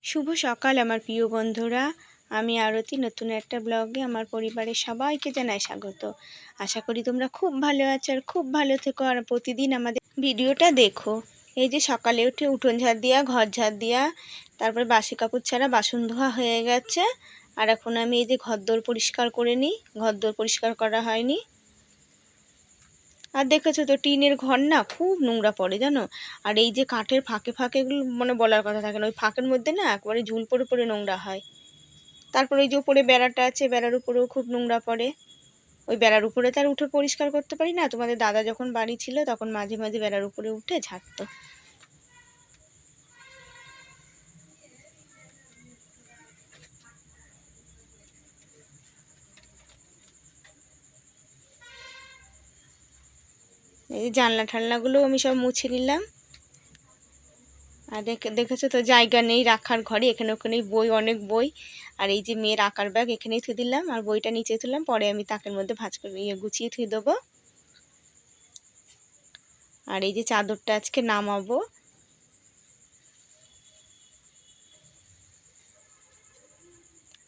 শুভ সকাল আমার প্রিয় বন্ধুরা। আমি আরতি নতুন একটা ব্লগে আমার পরিবারের সবাইকে জানাই স্বাগত। আশা করি তোমরা খুব ভালো আছো আর খুব ভালো থেকো আর প্রতিদিন আমাদের ভিডিওটা দেখো। এই যে সকালে উঠে উঠোন ঝাড় দিয়া, ঘর ঝাড় দিয়া, তারপরে বাসি কাপড় ছাড়া বাসন ধোয়া হয়ে গেছে। আর এখন আমি এই যে ঘরদোর পরিষ্কার করে নিই, ঘরদোর পরিষ্কার করা হয়নি। আর দেখেছো তো টিনের ঘর না, খুব নোংরা পড়ে জানো। আর এই যে কাঠের ফাঁকে ফাঁকেগুলো মানে বলার কথা থাকে না, ওই ফাঁকের মধ্যে না একবারে ঝুল পড়ে পড়ে নোংরা হয়। তারপরে ওই যে উপরে বেড়াটা আছে, বেড়ার উপরেও খুব নোংরা পড়ে। ওই বেড়ার উপরে তার উঠে পরিষ্কার করতে পারি না। তোমাদের দাদা যখন বাড়ি ছিল তখন মাঝে মাঝে বেড়ার উপরে উঠে ঝাড়তো। এই জানলা ঠান্লাগুলো আমি সব মুছে নিলাম। আর দেখেছো তো জায়গা নেই রাখার ঘরে, এখানে ওখানেই বই, অনেক বই। আর এই যে মেয়ের আঁকার ব্যাগ এখানেই থুয়ে দিলাম, আর বইটা নিচে তুললাম, পরে আমি তাকের মধ্যে ভাঁজ করে গুছিয়ে থুয়ে দেবো। আর এই যে চাদরটা আজকে নামাবো।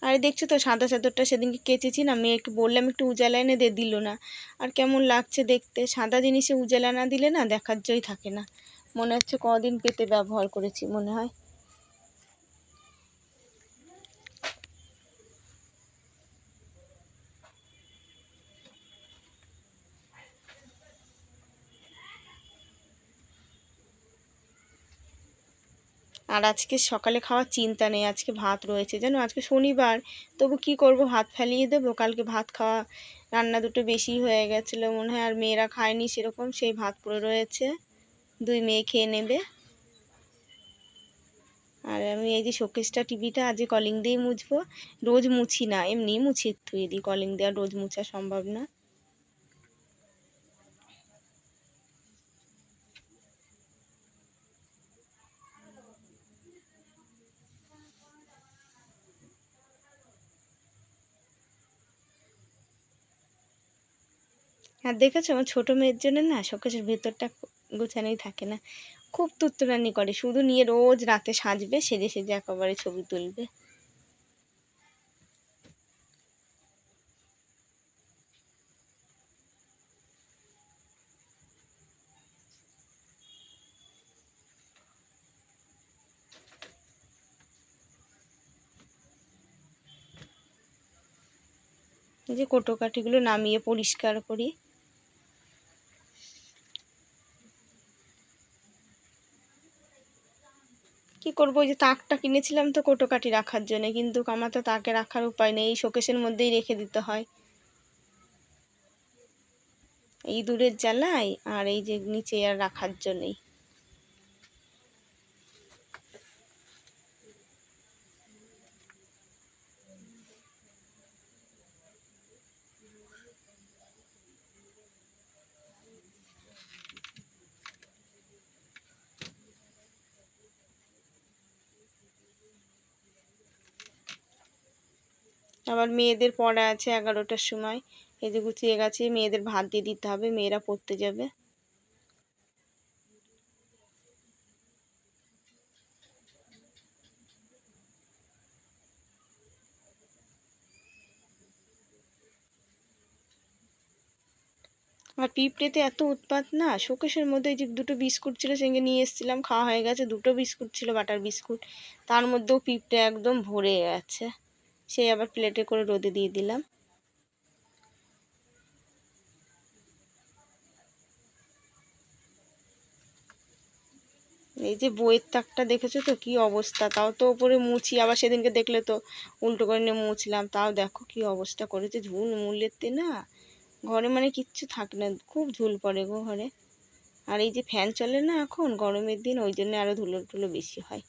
আর দেখছো তো সাদা চাদরটা সেদিনকে কেচেছি না, মেয়েকে বললাম একটু উজালা এনে দে, দিল না। আর কেমন লাগছে দেখতে, সাদা জিনিসে উজালা না দিলে না দেখার জয় থাকে না। মনে হচ্ছে কদিন পেতে ব্যবহার করেছি মনে হয়। আর আজকে সকালে খাওয়ার চিন্তা নেই, আজকে ভাত রয়েছে জানো, আজকে শনিবার। তবু কি করব, ভাত ফেলিয়ে দেবো। কালকে ভাত খাওয়া রান্না দুটো বেশি হয়ে গেছিলো মনে হয়, আর মেয়েরা খায়নি সেরকম, সেই ভাত পড়ে রয়েছে, দুই মেয়ে খেয়ে নেবে। আর আমি এই যে শোকেসটা, টিভিটা আজ কলিং দিয়ে মুছবো। রোজ মুছি না, এমনি মুছিয়ে ধুয়ে দিই, কলিং দেওয়া রোজ মুছা সম্ভব না। আর দেখেছো আমার ছোটো মেয়ের জন্য না শোকেসের ভেতরটা গোছানোই থাকে না, খুব তুত্তুরানি করে, শুধু নিয়ে রোজ রাতে সাজবে, সেজে সেজে একেবারে ছবি তুলবে। এই যে কোটোকাঠিগুলো নামিয়ে পরিষ্কার করি। কি করবো, ওই যে তাকটা কিনেছিলাম তো কোটোকাঠি রাখার জন্য, কিন্তু আমার তো তাকে রাখার উপায় নেই, এই শোকেসের মধ্যেই রেখে দিতে হয় এই দূরের জ্বালায়, আর এই যে নিচে আর রাখার জন্যই। আবার মেয়েদের পড়া আছে 11টার সময়, এই যে গুছিয়ে গেছে, মেয়েদের ভাত দিয়ে দিতে হবে, মেয়েরা পড়তে যাবে। আর পিঁপড়েতে এত উৎপাত না, শোকেসের মধ্যে যে দুটো বিস্কুট ছিল সেগুলো নিয়ে এসেছিলাম, খাওয়া হয়ে গেছে, দুটো বিস্কুট ছিল বাটার বিস্কুট, তার মধ্যেও পিঁপড়ে একদম ভরে গেছে, সেই আবার প্লেটে করে রোদে দিয়ে দিলাম। এই যে বইয়ের তাকটা দেখেছো তো কি অবস্থা, তাও তো উপরে মুছি, আবার সেদিনকে দেখলে তো উল্টো করে নিয়ে মুছলাম, তাও দেখো কি অবস্থা করেছে, ঝুল মুলেতে না ঘরে মানে কিচ্ছু থাকে না, খুব ঝুল পড়ে গো ঘরে। আর এই যে ফ্যান চলে না এখন গরমের দিন, ওই জন্য আরো ধুলো টুলো বেশি হয়।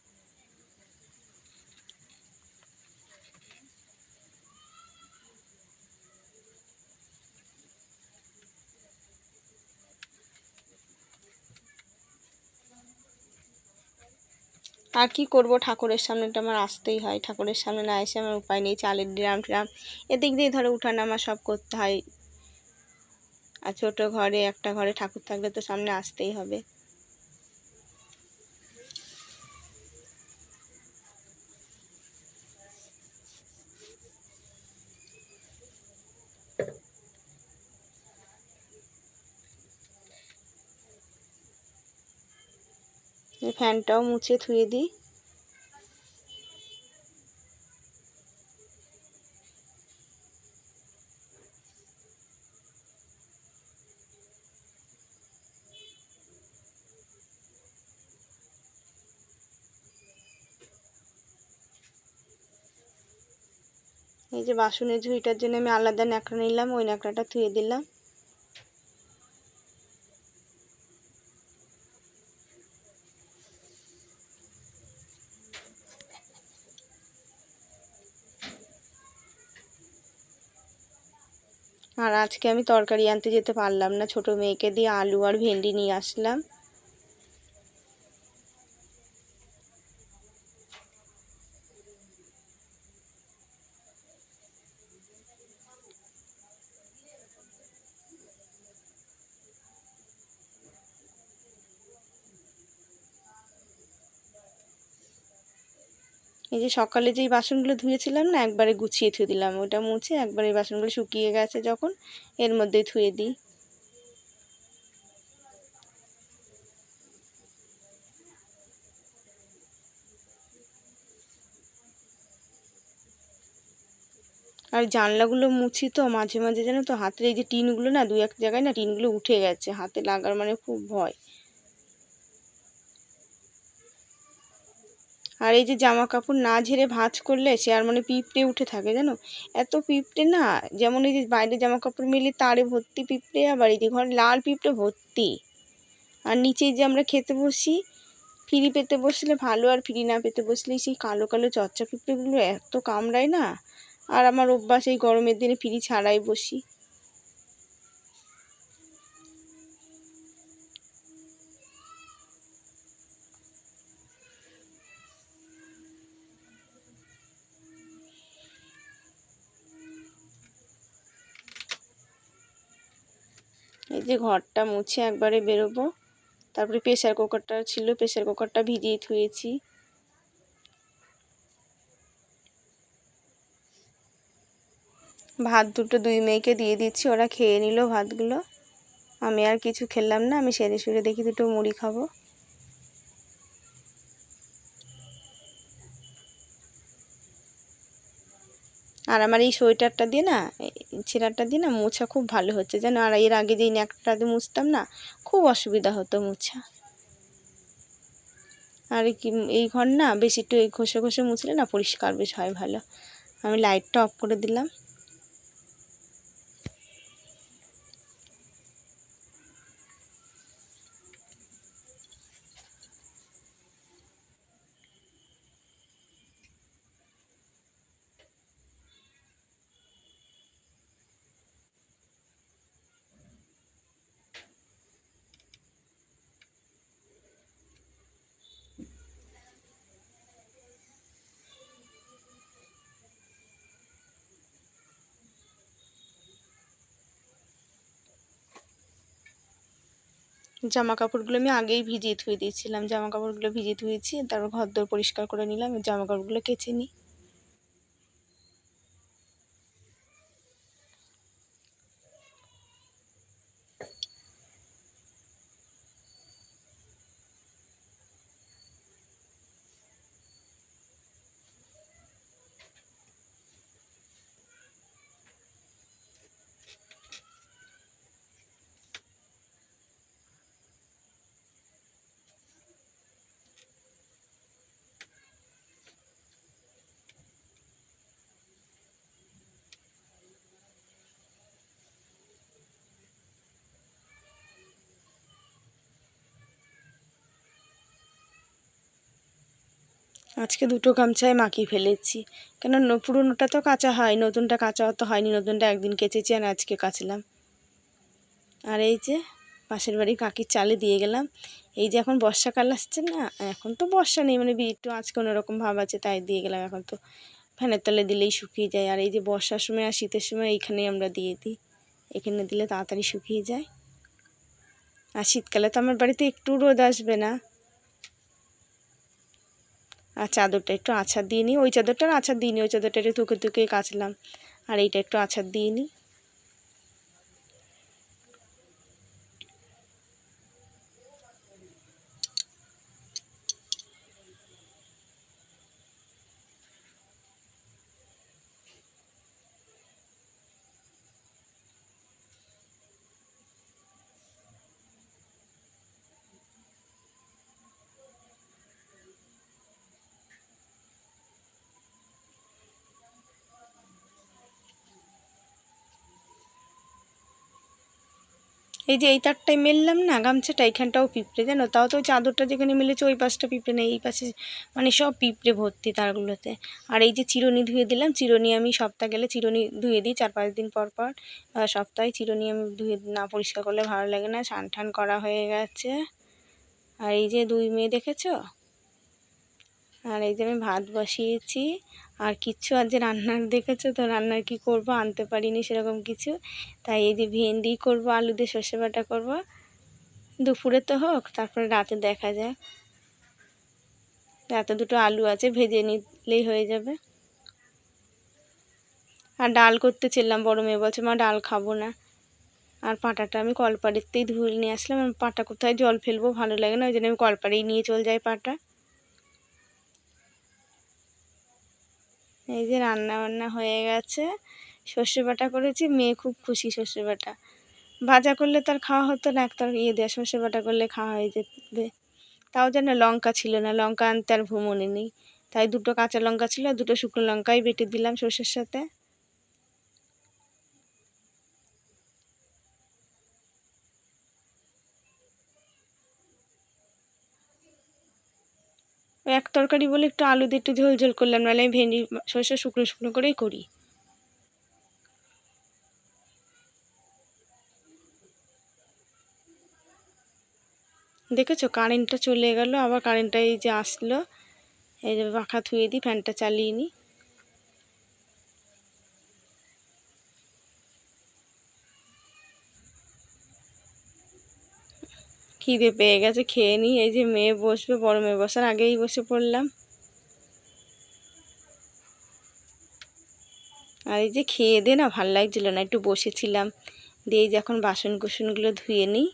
আর কি করব, ঠাকুরের সামনেটা আমার আসতেই হয়, ঠাকুরের সামনে না এসে আমার উপায় নেই, চালের ড্রাম ট্রাম এদিক দিয়ে ধরো উঠানামা সব করতে হয়। আর ছোট ঘরে, একটা ঘরে ঠাকুর থাকলে তো সামনে আসতেই হবে। এই ফ্যানটাও মুছে ধুয়ে দিই। এই যে বাসনের ঝুড়িটার জন্য আমি আলাদা ন্যাকড়া নিলাম, ওই ন্যাকড়াটা ধুয়ে দিলাম। আর আজকে আমি তরকারি আনতে যেতে পারলাম না, ছোট মেয়েকে দিয়ে আলু আর ভেন্ডি নিয়ে আসলাম। এই যে সকালে যেই বাসনগুলো ধুয়েছিলাম না, একবারে গুছিয়ে ধুয়ে দিলাম, ওটা মুছে একবারে বাসনগুলো শুকিয়ে গেছে যখন এর মধ্যেই ধুয়ে দিই। আর জানলাগুলো মুছি তো মাঝে মাঝে, জানো তো, হাতের এই যে টিনগুলো না, দু এক জায়গায় না টিনগুলো উঠে গেছে, হাতে লাগার মানে খুব ভয়। আর এই যে জামা কাপড় না ঝেড়ে ভাঁজ করলে সে আর মানে পিঁপড়ে উঠে থাকে, জানো, এত পিঁপড়ে না, যেমন এই যে বাইরে জামা কাপড় মেলি তারে ভর্তি পিঁপড়ে, আবার এই যে ঘরে লাল পিঁপড়ে ভর্তি। আর নিচে যে আমরা খেতে বসি, ফিরি পেতে বসলে ভালো, আর ফিরি না পেতে বসলে সেই কালো কালো চচ্চা পিঁপড়েগুলো এত কামড়ায় না। আর আমার অভ্যাস এই গরমের দিনে ফিরি ছাড়াই বসি। এই যে ঘরটা মুছে একবারে বেরোবো। তারপরে প্রেসার কুকারটা ছিল, প্রেসার কুকারটা ভিজিয়ে ধুয়েছি। ভাত দুটো দুই মেয়েকে দিয়ে দিচ্ছি, ওরা খেয়ে নিল ভাতগুলো। আমি আর কিছু খেলাম না, আমি সেরে সুরে দেখি দুটো মুড়ি খাবো। আর আমার এই সোয়েটারটা দিয়ে না, ছেঁড়াটা দিয়ে না মোছা খুব ভালো হচ্ছে, জানো। আর এর আগে যেই ন্যাকড়াটা দিয়ে মুছতাম না, খুব অসুবিধা হতো মোছা। আর এই ঘর না বেশি একটু এই ঘষে ঘষে মুছলে না পরিষ্কার বেশ হয় ভালো। আমি লাইটটা অফ করে দিলাম। জামা কাপড়গুলো আমি আগেই ভিজিয়ে ধুয়ে দিয়েছিলাম, জামা কাপড়গুলো ভিজিয়ে ধুয়েছি, তারপর ঘর দোর পরিষ্কার করে নিলাম, জামা কাপড়গুলো কেচে নিই। আজকে দুটো গামছায় মাখিয়ে ফেলেছি, কেন পুরোনোটা তো কাচা হয়, নতুনটা কাচা তো হয়নি, নতুনটা একদিন কেচেছি আর আজকে কাচলাম। আর এই যে পাশের বাড়ি কাকির চালে দিয়ে গেলাম। এই যে এখন বর্ষাকাল আসছে না, এখন তো বর্ষা নেই, মানে একটু আজকে অন্যরকম ভাব আছে তাই দিয়ে গেলাম। এখন তো ফ্যানের তলে দিলেই শুকিয়ে যায়। আর এই যে বর্ষার সময় আর শীতের সময় এইখানেই আমরা দিয়ে দিই, এখানে দিলে তাড়াতাড়ি শুকিয়ে যায়। আর শীতকালে তো আমার বাড়িতে একটু রোদ আসবে না। আর চাদরটা একটু আছাড় দিয়ে নিই, ওই চাদরটার আছাড় দিয়ে নিই, ওই চাদরটা একটু তুকে তুকে কাচলাম, আর এইটা একটু আছাড় দিয়ে নিই। এই যে এই তারটাই মেললাম না গামছাটা, এইখানটাও পিঁপড়ে জানো, তাও তো চাদরটা যেখানে মেলেছে ওই পাশটা পিঁপড়ে নেই, এই পাশে মানে সব পিঁপড়ে ভর্তি তারগুলোতে। আর এই যে চিরুনি ধুয়ে দিলাম, চিরুনি আমি সপ্তাহ গেলে চিরুনি ধুয়ে দিই 4-5 দিন পর পর, সপ্তাহে চিরুনি আমি ধুয়ে না পরিষ্কার করলে ভালো লাগে না। স্নান টান করা হয়ে গেছে। আর এই যে 2 মেয়ে দেখেছো, আর এই যে আমি ভাত বসিয়েছি। আর কিচ্ছু আজ যে রান্নার দেখেছো তো, রান্নার কি করব আনতে পারিনি সেরকম কিছু, তাই এই যে ভেন্ডি করব, আলু দিয়ে সর্ষে বাটা করব, দুপুরে তো হোক, তারপরে রাতে দেখা যায়। রাতে 2টো আলু আছে, ভেজে নিলেই হয়ে যাবে। আর ডাল করতেছিলাম, বড় মেয়ে বলছে মা ডাল খাবো না। আর পাটাটা আমি কলপাড়েতেই ধুয়ে নিয়ে আসলাম, পাটা কোথায় জল ফেলবো ভালো লাগে না, ওই জন্য আমি কলপাড়েই নিয়ে চলে যাই পাটা। এই যে রান্না বান্না হয়ে গেছে, সর্ষে বাটা করেছি, মেয়ে খুব খুশি। সর্ষে বাটা ভাজা করলে তার খাওয়া হতো না, একটা দেওয়া সর্ষে বাটা করলে খাওয়া হয়ে যেতে। তাও যেন লঙ্কা ছিল না, লঙ্কা আনতে আর মনে নেই, তাই 2টো কাঁচা লঙ্কা ছিল, 2টো শুকনো লঙ্কাই বেটে দিলাম সর্ষের সাথে। ওই এক তরকারি বলে একটু আলু দিয়ে একটু ঝোল ঝোল করলাম, নাহলে আমি ভেন্ডি সর্ষে শুকনো শুকনো করেই করি। দেখেছো কারেন্টটা চলে গেল, আবার কারেন্টটা এই যে আসলো। এই যে পাখা ধুয়ে দিই, ফ্যানটা চালিয়ে নিই। খিদে পেয়ে গেছে, খেয়ে নিই। এই যে মেয়ে বসবে, বড় মেয়ে বসার আগেই বসে পড়লাম। আর এই যে খেয়ে দে না ভাল লাগছিল না, একটু বসেছিলাম, দিয়ে যখন বাসন কুসনগুলো ধুয়ে নিই।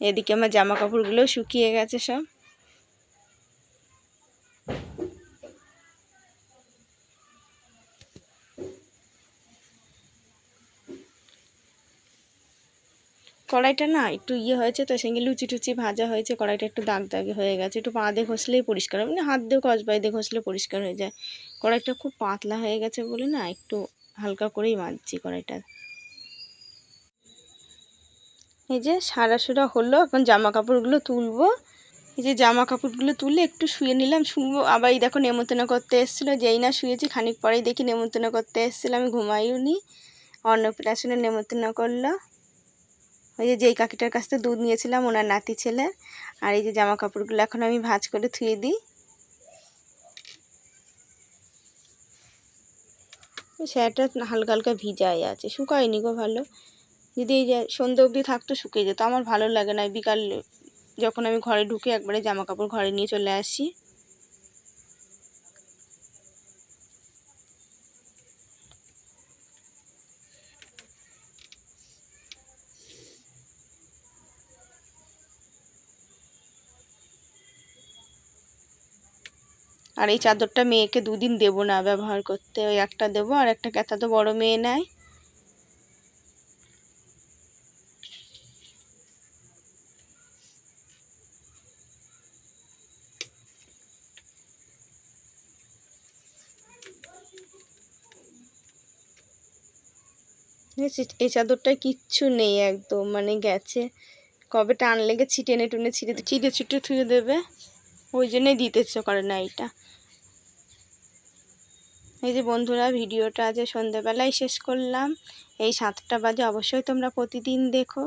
এদিকে আমার জামা কাপড়গুলোও শুকিয়ে গেছে সব। কড়াইটা না একটু হয়েছে তো, সঙ্গে লুচি টুচি ভাজা হয়েছে, কড়াইটা একটু দাগ দাগে হয়ে গেছে, একটু পা দিয়ে ঘষলেই পরিষ্কার হবে, মানে হাত দিয়ে কসবাই দিয়ে ঘষলে পরিষ্কার হয়ে যায়। কড়াইটা খুব পাতলা হয়ে গেছে বলে না একটু হালকা করেই মাজছি কড়াইটা। এই যে সারা হলো, এখন জামা কাপড়গুলো তুলবো। এই যে জামা কাপড়গুলো তুলে একটু শুয়ে নিলাম, শুনবো। আবার এই দেখো নেমন্তন্ন করতে এসেছিলো, যেই না শুয়েছি খানিক পরেই দেখি নেমন্তন্ন করতে এসেছিলো, আমি ঘুমাইও নি, অন্নপ্রাশনে নেমন্তন্ন করলো। ওই যে যেই কাকিটার কাছ থেকে দুধ নিয়েছিলাম ওনার নাতি ছেলে। আর এই যে জামা কাপড়গুলো এখন আমি ভাঁজ করে ধুয়ে দিই। সেটা হালকা হালকা ভিজাই আছে, শুকায়নি গো ভালো। যদি এই যে সন্ধ্যে অবধি থাকতো শুকিয়ে যেত, আমার ভালো লাগে না। বিকাল যখন আমি ঘরে ঢুকে একবারে জামা কাপড় ঘরে নিয়ে চলে আসি। আর এই চাদরটা মেয়েকে 2 দিন দেবো না ব্যবহার করতে, ওই একটা দেবো, আর একটা ক্যাথা তো বড় মেয়ে নেয়। এই চাদরটায় কিচ্ছু নেই একদম, মানে গেছে, কবে টান লেগে ছিটেনে টুনে ছিটে ছিটে থুয়ে দেবে, ওই জন্যই দিতে ইচ্ছে করে না এইটা। এই যে বন্ধুরা ভিডিওটা আজ সন্ধ্যেবেলায় শেষ করলাম, এই 7টা বাজে। অবশ্যই তোমরা প্রতিদিন দেখো।